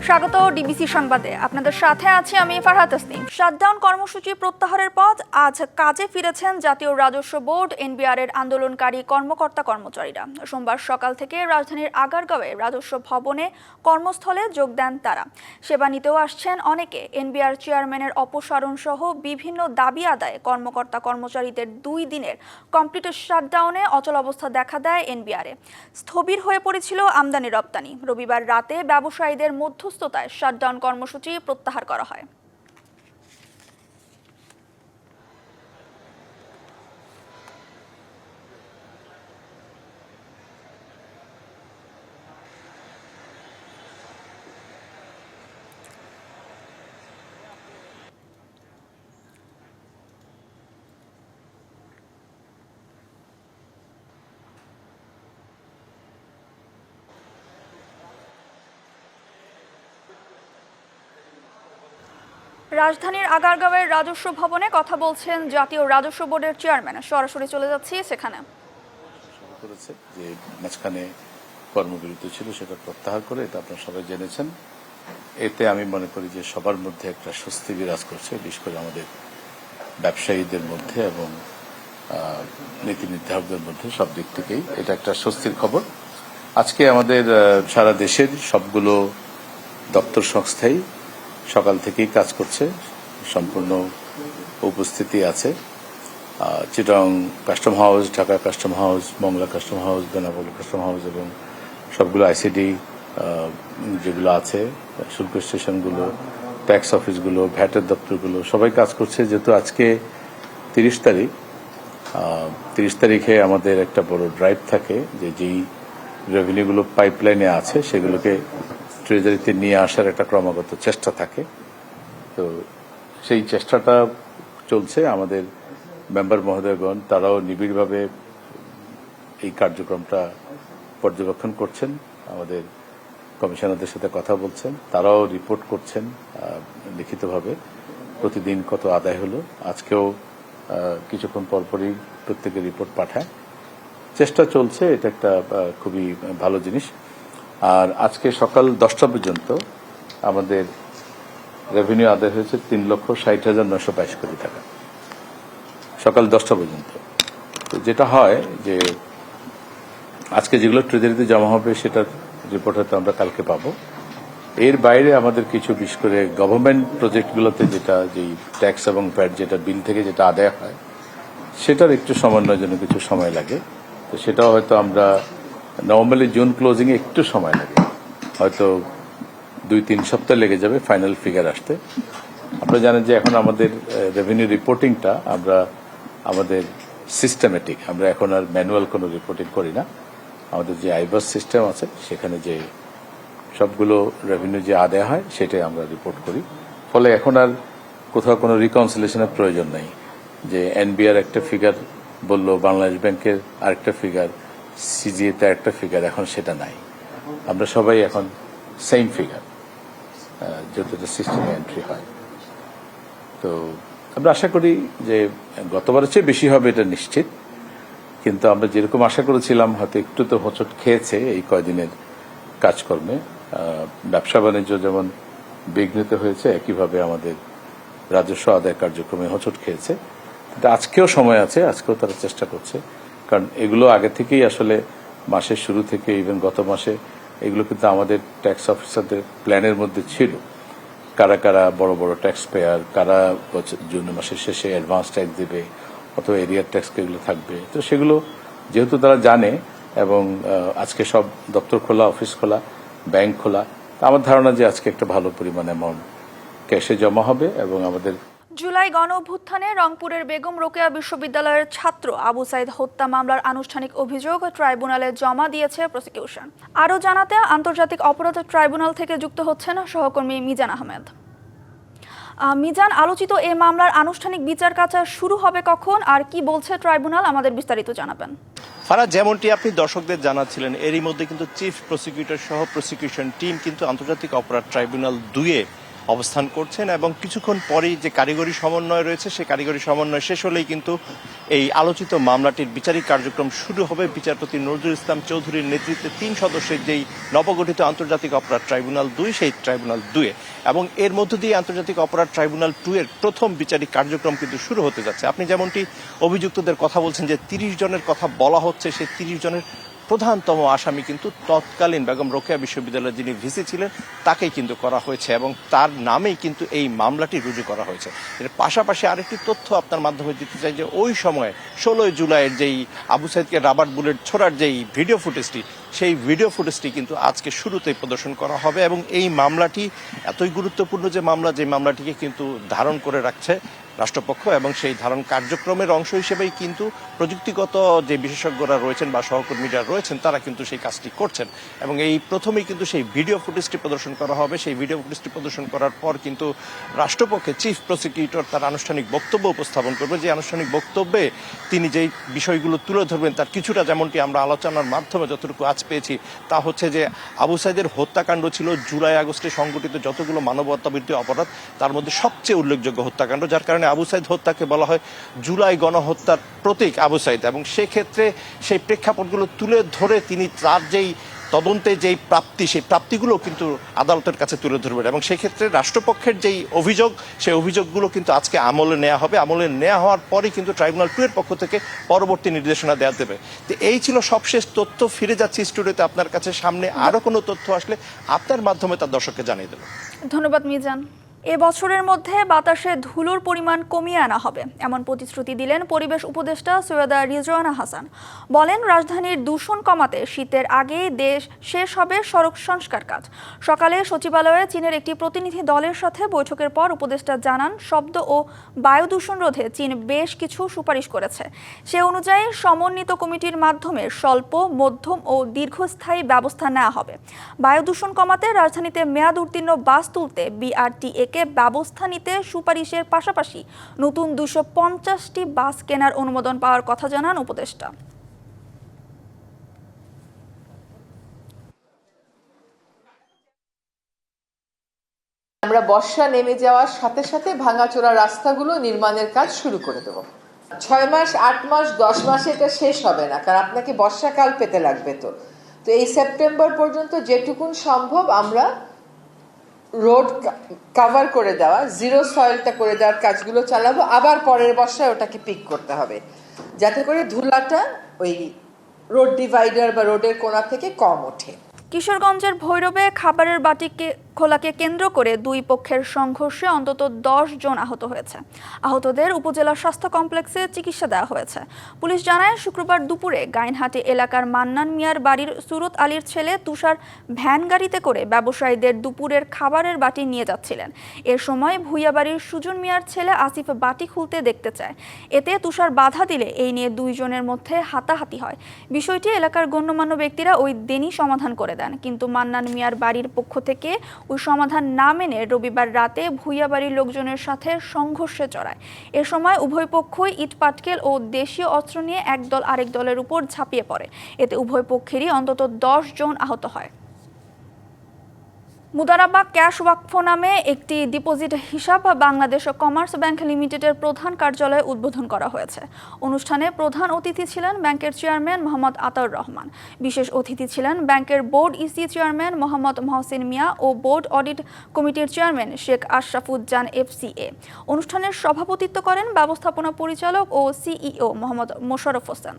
স্বাগত ডিবিসি সংবাদে। আপনাদের সাথে আছি আমি ফারহাত তাসনিম। শাটডাউন কর্মসূচি প্রত্যাহারের পর আজ কাজে ফিরেছেন জাতীয় রাজস্ব বোর্ড এনবিআর এর আন্দোলনকারী কর্মকর্তা কর্মচারীরা। সোমবার সকাল থেকে রাজধানীর আগারগাঁওয়ে রাজস্ব ভবনে কর্মস্থলে যোগ দেন তারা। সেবা নিতেও আসছেন অনেকে। এনবিআর চেয়ারম্যানের অপসারণ সহ বিভিন্ন দাবি আদায়ে কর্মকর্তা কর্মচারীদের 2 দিনের কমপ্লিট শাটডাউনে অচলাবস্থা দেখা দেয় এনবিআরে। স্থবির হয়ে পড়েছিল আমদানি রপ্তানি। রবিবার রাতে ব্যবসায়ীদের মধ্যস্থতায় শাটডাউন কর্মসূচি প্রত্যাহার করা হয়। রাজধানীর আগারগাঁওয়ের রাজস্ব ভবনে কথা বলছেন জাতীয় রাজস্ব বোর্ডের চেয়ারম্যান। সরাসরি চলে যাচ্ছি সেখানে। করেছে যে মাঝখানে কর্মবিরতি ছিল সেটা প্রত্যাহার করে, এটা আপনারা সবাই জেনেছেন। এতে আমি মনে করি যে সবার মধ্যে একটা স্বস্তি বিরাজ করছে, বিশেষ করে আমাদের ব্যবসায়ীদের মধ্যে এবং নীতি নির্ধারকদের মধ্যে। সব দিক থেকেই এটা একটা স্বস্তির খবর। আজকে আমাদের সারা দেশের সবগুলো দপ্তর সংস্থাই সকাল থেকেই কাজ করছে, সম্পূর্ণ উপস্থিতি আছে। Chittagong custom house, Dhaka custom house, Mongla custom house, Benapole custom house এবং সবগুলো আইসিডি যেগুলো আছে, শুল্ক স্টেশনগুলো, ট্যাক্স অফিসগুলো, ভ্যাটের দপ্তরগুলো সবাই কাজ করছে। যেহেতু আজকে 30 তারিখ, 30 তারিখে আমাদের একটা বড় ড্রাইভ থাকে, যেই রেভিনিউগুলো পাইপলাইনে আছে সেগুলোকে ট্রেজারিতে নিয়ে আসার একটা ক্রমাগত চেষ্টা থাকে। তো সেই চেষ্টাটা চলছে। আমাদের মেম্বার মহোদয়গণ তারাও নিবিড়ভাবে এই কার্যক্রমটা পর্যবেক্ষণ করছেন, আমাদের কমিশনারদের সাথে কথা বলছেন, তারাও রিপোর্ট করছেন লিখিতভাবে প্রতিদিন কত আদায় হলো। আজকেও কিছুক্ষণ পরপরই প্রত্যেকের রিপোর্ট পাঠায়। চেষ্টা চলছে, এটা একটা খুবই ভালো জিনিস। আর আজকে সকাল 10টা পর্যন্ত আমাদের রেভিনিউ আদায় হয়েছে 3,60,922 কোটি টাকা, সকাল 10টা পর্যন্ত। তো যেটা হয় যে আজকে যেগুলো ট্রেজারিতে জমা হবে সেটার রিপোর্ট হয়তো আমরা কালকে পাবো। এর বাইরে আমাদের কিছু বিশেষ করে গভর্নমেন্ট প্রজেক্টগুলোতে যেটা যেই ট্যাক্স এবং ভ্যাট যেটা বিল থেকে যেটা আদায় হয় সেটার একটু সমন্বয়ের জন্য কিছু সময় লাগে। তো সেটাও হয়তো আমরা নর্মালি জুন ক্লোজিং এ একটু সময় লাগে, হয়তো 2-3 সপ্তাহ লেগে যাবে ফাইনাল ফিগার আসতে। আপনারা জানেন যে এখন আমাদের রেভিনিউ রিপোর্টিংটা আমরা আমাদের সিস্টেমেটিক, আমরা এখন আর ম্যানুয়াল কোনো রিপোর্টিং করি না। আমাদের যে আইবাস সিস্টেম আছে সেখানে যে সবগুলো রেভিনিউ যে আদায় হয় সেটাই আমরা রিপোর্ট করি। ফলে এখন আর কোথাও কোনো রিকনসিলেশনের প্রয়োজন নেই যে এনবিআর একটা ফিগার বলল, বাংলাদেশ ব্যাংকের আরেকটা ফিগার, সিজিএতে একটা ফিগার, এখন সেটা নাই। আমরা সবাই এখন সেম ফিগার যতটা সিস্টেমে এন্ট্রি হয়। তো আমরা আশা করি যে গতবারের চেয়ে বেশি হবে এটা নিশ্চিত, কিন্তু আমরা যেরকম আশা করেছিলাম হয়তো একটু তো হোঁচট খেয়েছে এই কয়দিনের কাজকর্মে। ব্যবসা বাণিজ্য যেমন বিঘ্নিত হয়েছে, একইভাবে আমাদের রাজস্ব আদায় কার্যক্রমে হোঁচট খেয়েছে। কিন্তু আজকেও সময় আছে, আজকেও তারা চেষ্টা করছে, কারণ এগুলো আগে থেকেই আসলে মাসের শুরু থেকে ইভেন গত মাসে এগুলো কিন্তু আমাদের ট্যাক্স অফিসারদের প্ল্যানের মধ্যে ছিল। কারা কারা বড় বড় ট্যাক্স পেয়ার, কারা জুন মাসের শেষে অ্যাডভান্স ট্যাক্স দেবে অথবা এরিয়ার ট্যাক্স এগুলো থাকবে। তো সেগুলো যেহেতু তারা জানে এবং আজকে সব দপ্তর খোলা, অফিস খোলা, ব্যাংক খোলা, আমার ধারণা যে আজকে একটা ভালো পরিমাণ অ্যামাউন্ট ক্যাশে জমা হবে। এবং আমাদের জুলাই গণ অভ্যুত্থানে রংপুরের বেগম রোকেয়া বিশ্ববিদ্যালয়ের ছাত্র আবু সাইদ হত্যা মামলার আনুষ্ঠানিক অভিযোগ ট্রাইব্যুনালে জমা দিয়েছে প্রসিকিউশন। আরও জানাতে আন্তর্জাতিক অপরাধ ট্রাইব্যুনাল থেকে যুক্ত হচ্ছেন সহকর্মী মিজান আহমেদ। মিজান, আলোচিত এই মামলার আনুষ্ঠানিক বিচার কাজ শুরু হবে কখন আর কি বলছে ট্রাইব্যুনাল, আমাদের বিস্তারিত জানাবেন। ফারাজ, যেমনটি আপনি দর্শকদের জানাচ্ছিলেন, এরই মধ্যে কিন্তু চিফ প্রসিকিউটর সহ প্রসিকিউশন টিম কিন্তু আন্তর্জাতিক অপরাধ ট্রাইব্যুনাল 2-এ অবস্থান করছেন এবং কিছুক্ষণ পরেই যে কারিগরি সমন্বয় রয়েছে সেই কারিগরি সমন্বয় শেষ হলেই কিন্তু এই আলোচিত মামলাটির বিচারিক কার্যক্রম শুরু হবে। বিচারপতি নজরুল ইসলাম চৌধুরীর নেতৃত্বে 3 সদস্যের যেই নবগঠিত আন্তর্জাতিক অপরাধ ট্রাইব্যুনাল 2 সেই ট্রাইব্যুনাল 2 এবং এর মধ্য দিয়ে আন্তর্জাতিক অপরাধ ট্রাইব্যুনাল 2 এর প্রথম বিচারিক কার্যক্রম কিন্তু শুরু হতে যাচ্ছে। আপনি যেমনটি অভিযুক্তদের কথা বলছেন যে 30 জনের কথা বলা হচ্ছে, সেই 30 জনের প্রধানতম আসামি কিন্তু তৎকালীন বেগম রোকেয়া বিশ্ববিদ্যালয়ের যিনি ভিসি ছিলেন তাকেই কিন্তু করা হয়েছে এবং তার নামেই কিন্তু এই মামলাটি রুজু করা হয়েছে। এর পাশাপাশি আরেকটি তথ্য আপনার মাধ্যমে দিতে চাই যে ওই সময় 16 জুলাইয়ের যেই আবু সাইদকে রাবার বুলেট ছোড়ার যেই ভিডিও ফুটেজটি, সেই ভিডিও ফুটেজটি কিন্তু আজকে শুরুতেই প্রদর্শন করা হবে এবং এই মামলাটি এতই গুরুত্বপূর্ণ যে মামলাটিকে কিন্তু ধারণ করে রাখছে রাষ্ট্রপক্ষ এবং সেই ধারণ কার্যক্রমের অংশ হিসেবেই কিন্তু প্রযুক্তিগত যে বিশেষজ্ঞরা রয়েছেন বা সহকর্মীরা রয়েছেন তারা কিন্তু সেই কাজটি করছেন এবং এই প্রথমেই কিন্তু সেই ভিডিও ফুটেজটি প্রদর্শন করা হবে। সেই ভিডিও ফুটেজটি প্রদর্শন করার পর কিন্তু রাষ্ট্রপক্ষে চিফ প্রসিকিউটর তার আনুষ্ঠানিক বক্তব্য উপস্থাপন করবে। যে আনুষ্ঠানিক বক্তব্যে তিনি যেই বিষয়গুলো তুলে ধরবেন তার কিছুটা যেমনটি আমরা আলোচনার মাধ্যমে যতটুকু আজ পেয়েছি তা হচ্ছে যে আবু সাইদের হত্যাকাণ্ড ছিল জুলাই আগস্টে সংঘটিত যতগুলো মানবতাবিরোধী অপরাধ তার মধ্যে সবচেয়ে উল্লেখযোগ্য হত্যাকাণ্ড, যার কারণে আবু সাইদ হত্যাকে বলা হয় জুলাই গণহত্যার প্রতীক আবু সাইদ এবং সেক্ষেত্রে সেই প্রেক্ষাপটগুলো তুলে ধরে তিনি তার যেই তদন্তে যেই প্রাপ্তি সেই প্রাপ্তিগুলো কিন্তু আদালতের কাছে তুলে ধরবেন এবং সেক্ষেত্রে রাষ্ট্রপক্ষের যেই অভিযোগ সেই অভিযোগগুলো কিন্তু আজকে আমলে নেওয়া হবে। আমলে নেওয়া হওয়ার পরে কিন্তু ট্রাইব্যুনাল 2 এর পক্ষ থেকে পরবর্তী নির্দেশনা দেওয়া দেবে। তো এই ছিল সবশেষ তথ্য। ফিরে যাচ্ছি স্টুডিওতে আপনার কাছে, সামনে আরও কোনো তথ্য আসলে আপনার মাধ্যমে তার দর্শককে জানিয়ে দেবেন। ধন্যবাদ মিজান। এ বছরের মধ্যে বাতাসে ধুলোর পরিমাণ কমিয়ে আনা হবে এমন প্রতিশ্রুতি দিলেন পরিবেশ উপদেষ্টা সৈয়দা রিজওয়ানা হাসান। বলেন রাজধানীর দূষণ কমাতে শীতের আগেই দেশ শেষ হবে সড়ক সংস্কার কাজ। সকালে সচিবালয়ে চীনের একটি প্রতিনিধি দলের সাথে বৈঠকের পর উপদেষ্টা জানান শব্দ ও বায়ু দূষণ রোধে চীন বেশ কিছু সুপারিশ করেছে। সে অনুযায়ী সমন্বিত কমিটির মাধ্যমে স্বল্প, মধ্যম ও দীর্ঘস্থায়ী ব্যবস্থা নেওয়া হবে। বায়ু দূষণ কমাতে রাজধানীতে মেয়াদ উত্তীর্ণ বাস তুলতে বিআরটিএ ব্যবস্থা নিতে সুপারিশের পাশাপাশি নতুন 250টি বাস কেনার অনুমোদন পাওয়ার কথা জানান উপদেষ্টা। আমরা বর্ষা নেমে যাওয়ার সাথে সাথে ভাঙাচোরা রাস্তাগুলো নির্মাণের কাজ শুরু করে দেব। 6 মাস, 8 মাস, 10 মাসে এটা শেষ হবে না, কারণ আপনাকে বর্ষাকাল পেতে লাগবে। তো এই সেপ্টেম্বর পর্যন্ত যেটুকুন সম্ভব আমরা রোড কভার করে দেওয়া, জিরো সয়েলটা করে দেওয়ার কাজগুলো চালাবো। আবার পরের বর্ষায় ওটাকে পিক করতে হবে যাতে করে ধুলাটা ওই রোড ডিভাইডার বা রোডের কোণা থেকে কম ওঠে। কিশোরগঞ্জের ভৈরবে খাবারের বাটি খোলাকে কেন্দ্র করে দুই পক্ষের সংঘর্ষে অন্তত 10 জন আহত হয়েছে। আহতদের উপজেলা স্বাস্থ্য কমপ্লেক্সে চিকিৎসা দেওয়া হয়েছে। পুলিশ জানায় শুক্রবার দুপুরে গাইনহাটি এলাকার মান্নান মিয়ার বাড়ির সুরত আলীর ছেলে তুষার ভ্যান গাড়িতে করে ব্যবসায়ীদের দুপুরের খাবারের বাটি নিয়ে যাচ্ছিলেন। এর সময় ভুইয়াবাড়ির সুজন মিয়ার ছেলে আসিফ বাটি খুলতে দেখতে চায়। এতে তুষার বাধা দিলে এই নিয়ে 2 জনের মধ্যে হাতাহাতি হয়। বিষয়টি এলাকার গণ্যমান্য ব্যক্তিরা ওই দিনই সমাধান করে দেন, কিন্তু মান্নান মিয়ার বাড়ির পক্ষ থেকে ওই সমাধান না মেনে রবিবার রাতে ভুইয়াবাড়ির লোকজনের সাথে সংঘর্ষে জড়ায়। এ সময় উভয় পক্ষই ইট পাটকেল ও দেশীয় অস্ত্র নিয়ে একদল আরেক দলের উপর ঝাঁপিয়ে পড়ে। এতে উভয় পক্ষেরই অন্তত 10 জন আহত হয়। মুদারাবা ক্যাশ ওয়াকফ নামে একটি ডিপোজিট হিসাব বাংলাদেশ কমার্স ব্যাংক লিমিটেডের প্রধান কার্যালয়ে উদ্বোধন করা হয়েছে। অনুষ্ঠানে প্রধান অতিথি ছিলেন ব্যাংকের চেয়ারম্যান মোহাম্মদ আতাউর রহমান। বিশেষ অতিথি ছিলেন ব্যাংকের board EC chairman Mohammad Mohsin Mia ও বোর্ড অডিট কমিটির চেয়ারম্যান শেখ আশরাফুজ্জামান FCA। অনুষ্ঠানের সভাপতিত্ব করেন ব্যবস্থাপনা পরিচালক ও সিইও মোহাম্মদ মোশাররফ হোসেন।